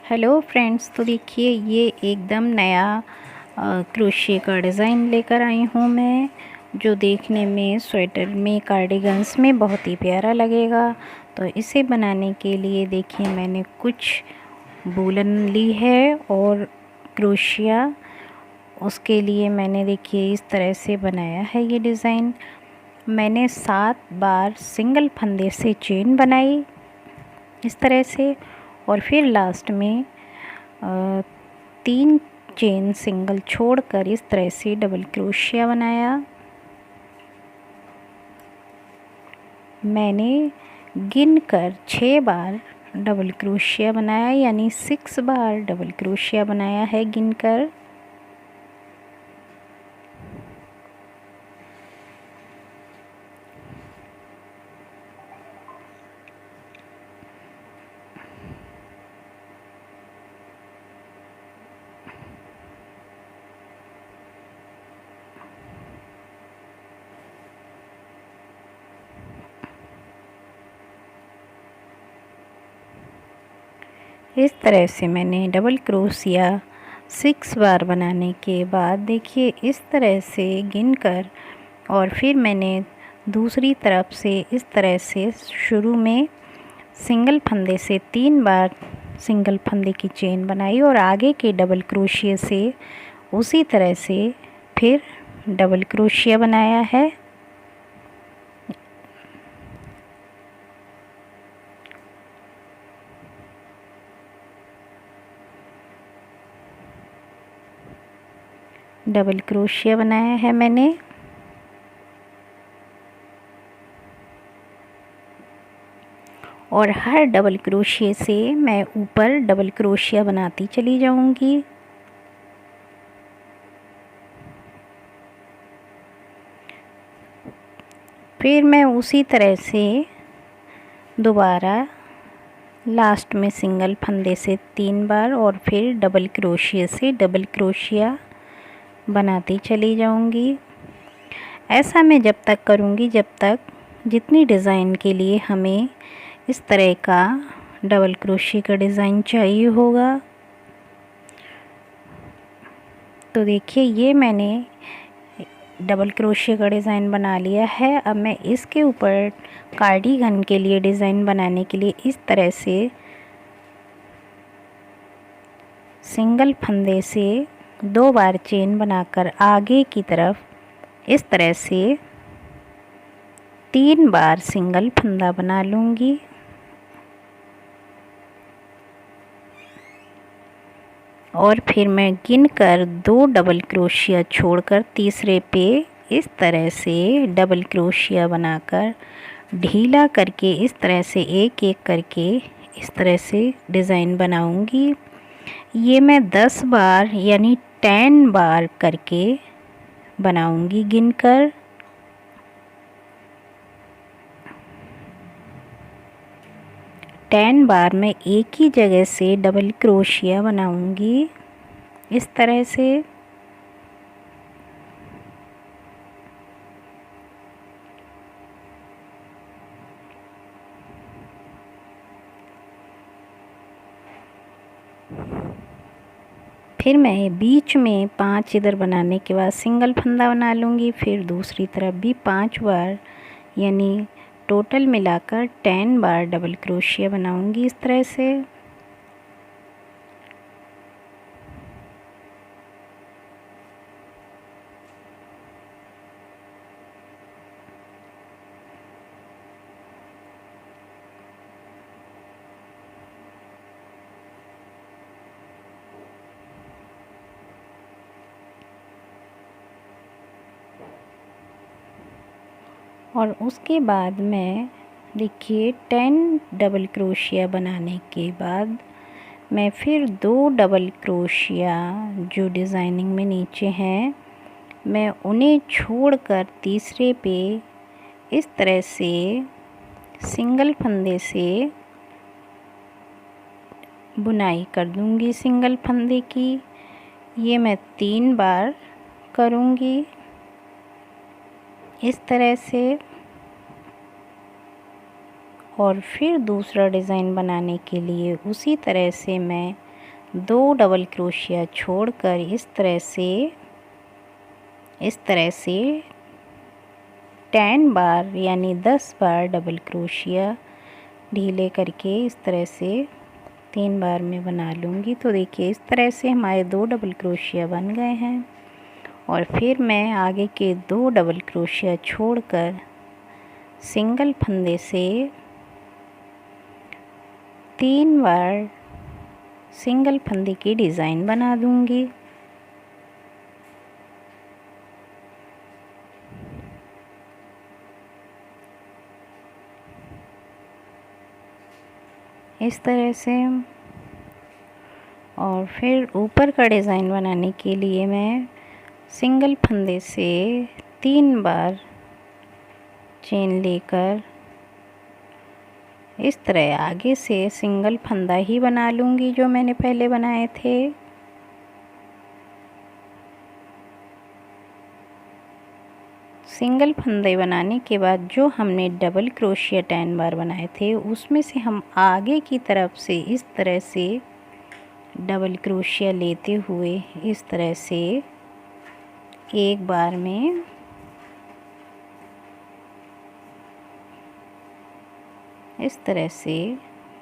Hello friends, तो देखिए ये एकदम नया क्रोशे का डिज़ाइन लेकर आई हूँ मैं, जो देखने में स्वेटर में, कार्डिगन्स में बहुत ही प्यारा लगेगा। तो इसे बनाने के लिए देखिए मैंने कुछ वूलन ली है और क्रोशिया। उसके लिए मैंने देखिए इस तरह से बनाया है ये डिज़ाइन। मैंने 7 बार सिंगल फंदे से चेन बनाई इस तरह से, और फिर लास्ट में 3 चेन सिंगल छोड़कर इस तरह से डबल क्रोशिया बनाया। मैंने गिनकर 6 बार डबल क्रोशिया बनाया, यानी 6 बार डबल क्रोशिया बनाया है गिनकर। इस तरह से मैंने डबल क्रोशिया 6 बार बनाने के बाद देखिए इस तरह से गिनकर, और फिर मैंने दूसरी तरफ से इस तरह से शुरू में सिंगल फंदे से 3 बार सिंगल फंदे की चेन बनाई, और आगे के डबल क्रोशिया से उसी तरह से फिर डबल क्रोशिया बनाया है। डबल क्रोशिया बनाया है मैंने। और हर डबल क्रोशिया से मैं ऊपर डबल क्रोशिया बनाती चली जाऊंगी। फिर मैं उसी तरह से दोबारा लास्ट में सिंगल फंदे से 3 बार और फिर डबल क्रोशिया से डबल क्रोशिया बनाती चली जाऊंगी। ऐसा मैं जब तक करूंगी जब तक जितनी डिज़ाइन के लिए हमें इस तरह का डबल क्रोशिया का डिज़ाइन चाहिए होगा। तो देखिए ये मैंने डबल क्रोशिया का डिज़ाइन बना लिया है। अब मैं इसके ऊपर कार्डिगन के लिए डिज़ाइन बनाने के लिए इस तरह से सिंगल फंदे से 2 बार चेन बनाकर आगे की तरफ इस तरह से 3 बार सिंगल फंदा बना लूँगी। और फिर मैं गिनकर 2 डबल क्रोशिया छोड़कर तीसरे पे इस तरह से डबल क्रोशिया बनाकर ढीला करके इस तरह से एक एक करके इस तरह से डिज़ाइन बनाऊंगी। ये मैं 10 बार यानी 10 बार करके बनाऊंगी गिनकर। टेन बार मैं एक ही जगह से डबल क्रोशिया बनाऊंगी इस तरह से। फिर मैं बीच में 5 इधर बनाने के बाद सिंगल फंदा बना लूँगी, फिर दूसरी तरफ भी 5 बार, यानी टोटल मिलाकर 10 बार डबल क्रोशिया बनाऊंगी इस तरह से। और उसके बाद मैं देखिए 10 डबल क्रोशिया बनाने के बाद मैं फिर 2 डबल क्रोशिया जो डिज़ाइनिंग में नीचे हैं मैं उन्हें छोड़कर तीसरे पे इस तरह से सिंगल फंदे से बुनाई कर दूंगी सिंगल फंदे की। ये मैं 3 बार करूंगी इस तरह से। और फिर दूसरा डिज़ाइन बनाने के लिए उसी तरह से मैं 2 डबल क्रोशिया छोड़कर इस तरह से 10 बार यानी 10 बार डबल क्रोशिया ढीले करके इस तरह से 3 बार में बना लूँगी। तो देखिए इस तरह से हमारे 2 डबल क्रोशिया बन गए हैं। और फिर मैं आगे के 2 डबल क्रोशिया छोड़कर सिंगल फंदे से 3 बार सिंगल फंदे की डिज़ाइन बना दूँगी। इस तरह से। और फिर ऊपर का डिज़ाइन बनाने के लिए मैं सिंगल फंदे से 3 बार चेन लेकर इस तरह आगे से सिंगल फंदा ही बना लूँगी जो मैंने पहले बनाए थे। सिंगल फंदे बनाने के बाद जो हमने डबल क्रोशिया 10 बार बनाए थे उसमें से हम आगे की तरफ से इस तरह से डबल क्रोशिया लेते हुए इस तरह से एक बार में इस तरह से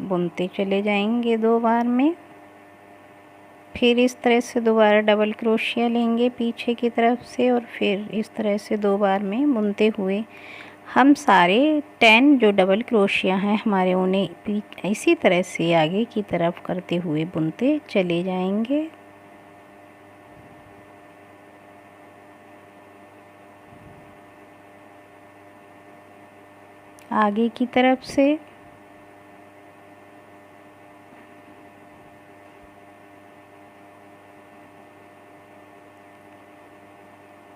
बुनते चले जाएंगे 2 बार में। फिर इस तरह से दोबारा डबल क्रोशिया लेंगे पीछे की तरफ से और फिर इस तरह से 2 बार में बुनते हुए हम सारे 10 जो डबल क्रोशिया हैं हमारे उन्हें इसी तरह से आगे की तरफ करते हुए बुनते चले जाएंगे। आगे की तरफ से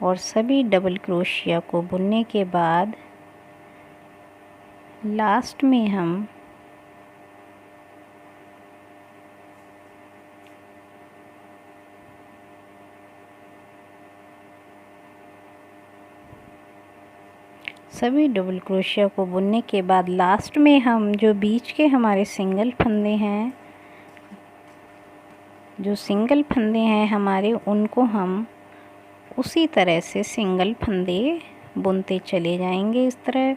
और सभी डबल क्रोशिया को बुनने के बाद लास्ट में हम सभी डबल क्रोशिया को बुनने के बाद लास्ट में हम जो बीच के हमारे सिंगल फंदे हैं हमारे उनको हम उसी तरह से सिंगल फंदे बुनते चले जाएंगे इस तरह।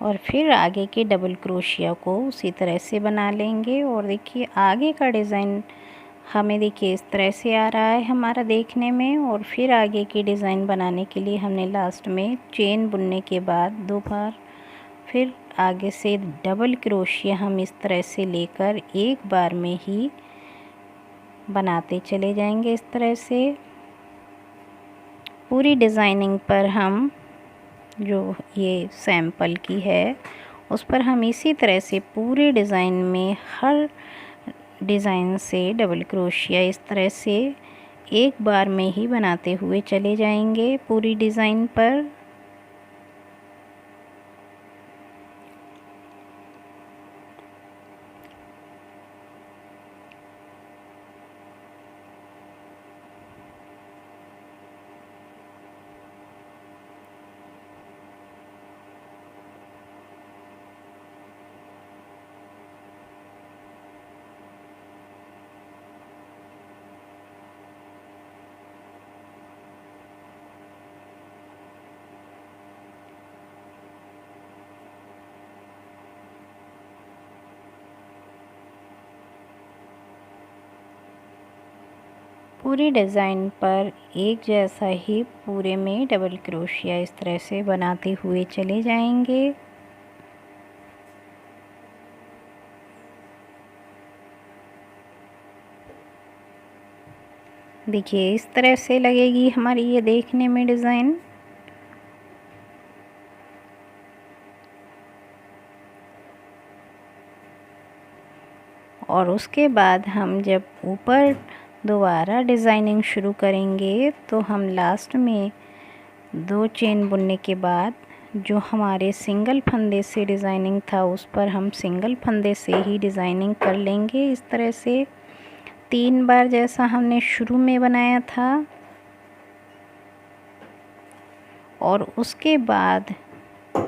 और फिर आगे के डबल क्रोशिया को उसी तरह से बना लेंगे। और देखिए आगे का डिज़ाइन हमें देखिए इस तरह से आ रहा है हमारा देखने में। और फिर आगे की डिज़ाइन बनाने के लिए हमने लास्ट में चेन बुनने के बाद 2 बार फिर आगे से डबल क्रोशिया हम इस तरह से लेकर एक बार में ही बनाते चले जाएंगे इस तरह से। पूरी डिज़ाइनिंग पर हम जो ये सैंपल की है उस पर हम इसी तरह से पूरे डिज़ाइन में हर डिज़ाइन से डबल क्रोशिया इस तरह से एक बार में ही बनाते हुए चले जाएंगे पूरी डिज़ाइन पर। पूरी डिज़ाइन पर एक जैसा ही पूरे में डबल क्रोशिया इस तरह से बनाते हुए चले जाएंगे। देखिए इस तरह से लगेगी हमारी ये देखने में डिज़ाइन। और उसके बाद हम जब ऊपर दोबारा डिज़ाइनिंग शुरू करेंगे तो हम लास्ट में 2 चेन बुनने के बाद जो हमारे सिंगल फंदे से डिज़ाइनिंग था उस पर हम सिंगल फंदे से ही डिज़ाइनिंग कर लेंगे। इस तरह से 3 बार जैसा हमने शुरू में बनाया था, और उसके बाद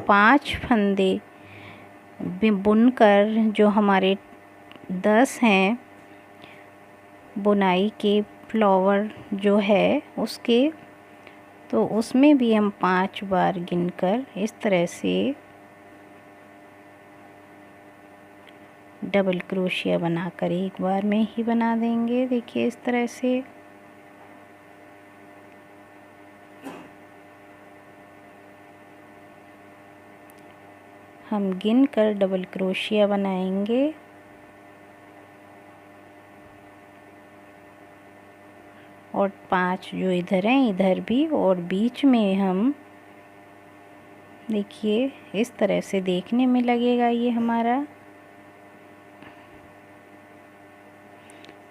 5 फंदे बुनकर जो हमारे 10 हैं बुनाई के फ्लावर जो है उसके, तो उसमें भी हम 5 बार गिनकर इस तरह से डबल क्रोशिया बनाकर एक बार में ही बना देंगे। देखिए इस तरह से हम गिनकर डबल क्रोशिया बनाएंगे। और 5 जो इधर हैं इधर भी, और बीच में हम देखिए इस तरह से देखने में लगेगा ये हमारा।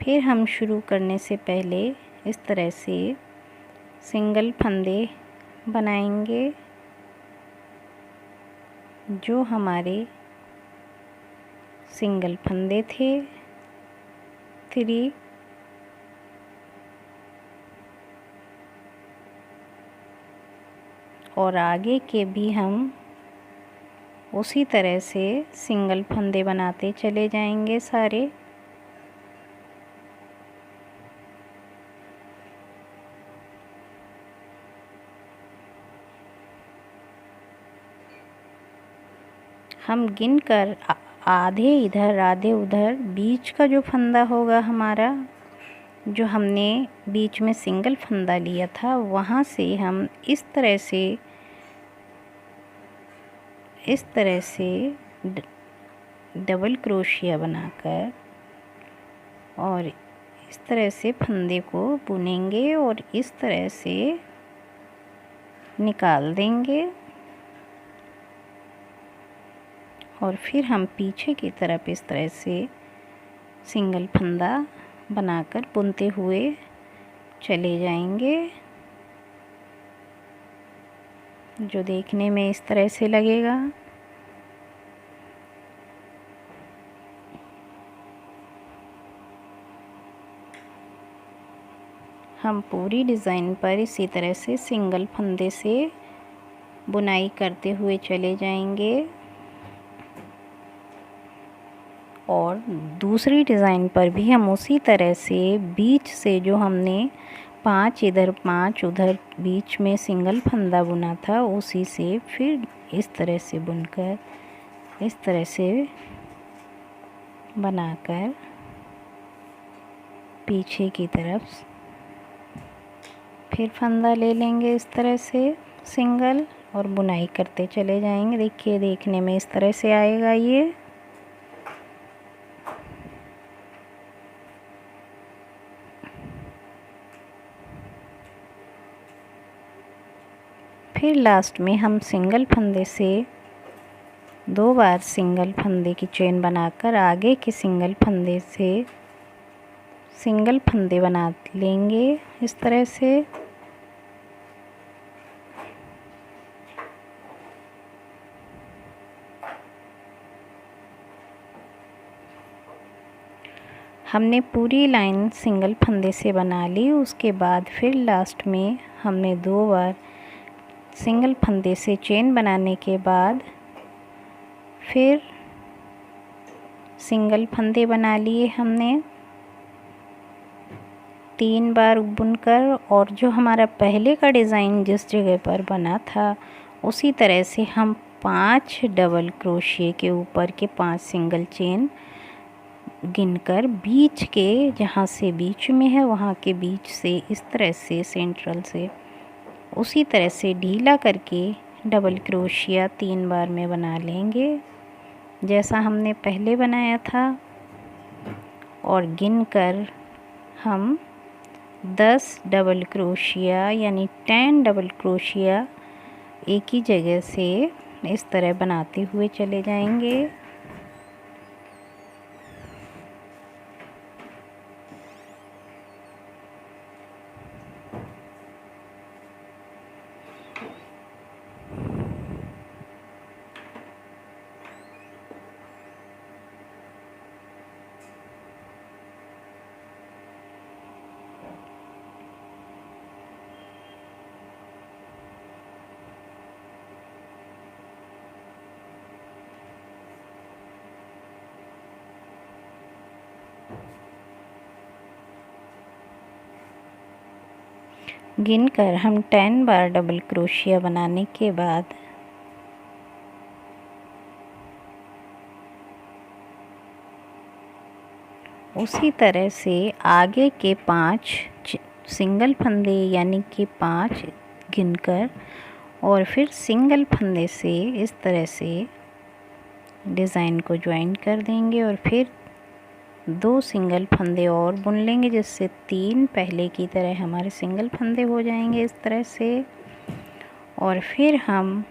फिर हम शुरू करने से पहले इस तरह से सिंगल फंदे बनाएंगे जो हमारे सिंगल फंदे थे 3, और आगे के भी हम उसी तरह से सिंगल फंदे बनाते चले जाएंगे सारे। हम गिनकर आधे इधर आधे उधर, बीच का जो फंदा होगा हमारा, जो हमने बीच में सिंगल फंदा लिया था, वहाँ से हम इस तरह से डबल क्रोशिया बनाकर और इस तरह से फंदे को बुनेंगे और इस तरह से निकाल देंगे। और फिर हम पीछे की तरफ इस तरह से सिंगल फंदा बनाकर बुनते हुए चले जाएंगे, जो देखने में इस तरह से लगेगा। हम पूरी डिज़ाइन पर इसी तरह से सिंगल फंदे से बुनाई करते हुए चले जाएंगे। और दूसरी डिज़ाइन पर भी हम उसी तरह से बीच से जो हमने 5 इधर 5 उधर बीच में सिंगल फंदा बुना था, उसी से फिर इस तरह से बुनकर इस तरह से बनाकर पीछे की तरफ फिर फंदा ले लेंगे इस तरह से सिंगल, और बुनाई करते चले जाएंगे। देखिए देखने में इस तरह से आएगा ये। फिर लास्ट में हम सिंगल फंदे से 2 बार सिंगल फंदे की चेन बनाकर आगे के सिंगल फंदे से सिंगल फंदे बना लेंगे इस तरह से। हमने पूरी लाइन सिंगल फंदे से बना ली। उसके बाद फिर लास्ट में हमने 2 बार सिंगल फंदे से चेन बनाने के बाद फिर सिंगल फंदे बना लिए हमने 3 बार बुनकर, और जो हमारा पहले का डिज़ाइन जिस जगह पर बना था उसी तरह से हम 5 डबल क्रोशिया के ऊपर के 5 सिंगल चेन गिनकर बीच के, जहाँ से बीच में है वहाँ के बीच से इस तरह से सेंट्रल से उसी तरह से ढीला करके डबल क्रोशिया 3 बार में बना लेंगे जैसा हमने पहले बनाया था। और गिनकर हम 10 डबल क्रोशिया यानी 10 डबल क्रोशिया एक ही जगह से इस तरह बनाते हुए चले जाएंगे। गिनकर हम 10 बार डबल क्रोशिया बनाने के बाद उसी तरह से आगे के 5 सिंगल फंदे यानी कि 5 गिनकर और फिर सिंगल फंदे से इस तरह से डिज़ाइन को ज्वाइन कर देंगे और फिर 2 सिंगल फंदे और बुन लेंगे, जिससे 3 पहले की तरह हमारे सिंगल फंदे हो जाएंगे इस तरह से। और फिर हम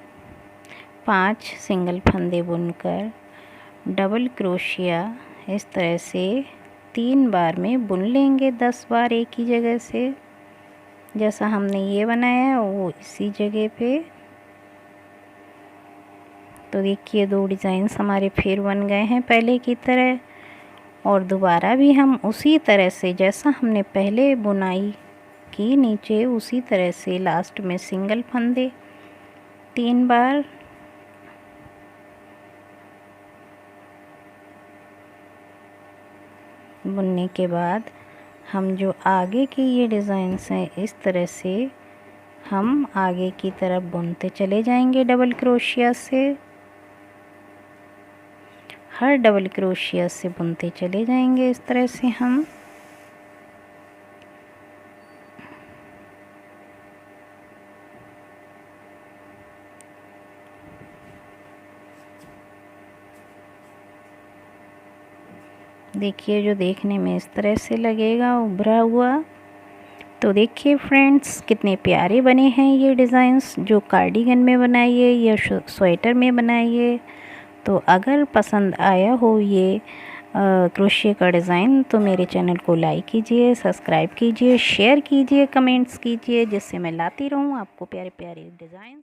5 सिंगल फंदे बुनकर डबल क्रोशिया इस तरह से 3 बार में बुन लेंगे, 10 बार एक ही जगह से। जैसा हमने ये बनाया है वो इसी जगह पे। तो देखिए 2 डिज़ाइंस हमारे फिर बन गए हैं पहले की तरह। और दोबारा भी हम उसी तरह से जैसा हमने पहले बुनाई की नीचे, उसी तरह से लास्ट में सिंगल फंदे 3 बार बुनने के बाद हम जो आगे की ये डिज़ाइंस हैं इस तरह से हम आगे की तरफ बुनते चले जाएंगे डबल क्रोशिया से। हर डबल क्रोशिया से बुनते चले जाएंगे इस तरह से हम। देखिए जो देखने में इस तरह से लगेगा उभरा हुआ। तो देखिए फ्रेंड्स कितने प्यारे बने हैं ये डिज़ाइंस, जो कार्डिगन में बनाइए या स्वेटर में बनाइए। तो अगर पसंद आया हो ये क्रोशिया का डिज़ाइन तो मेरे चैनल को लाइक कीजिए, सब्सक्राइब कीजिए, शेयर कीजिए, कमेंट्स कीजिए, जिससे मैं लाती रहूँ आपको प्यारे प्यारे डिज़ाइन।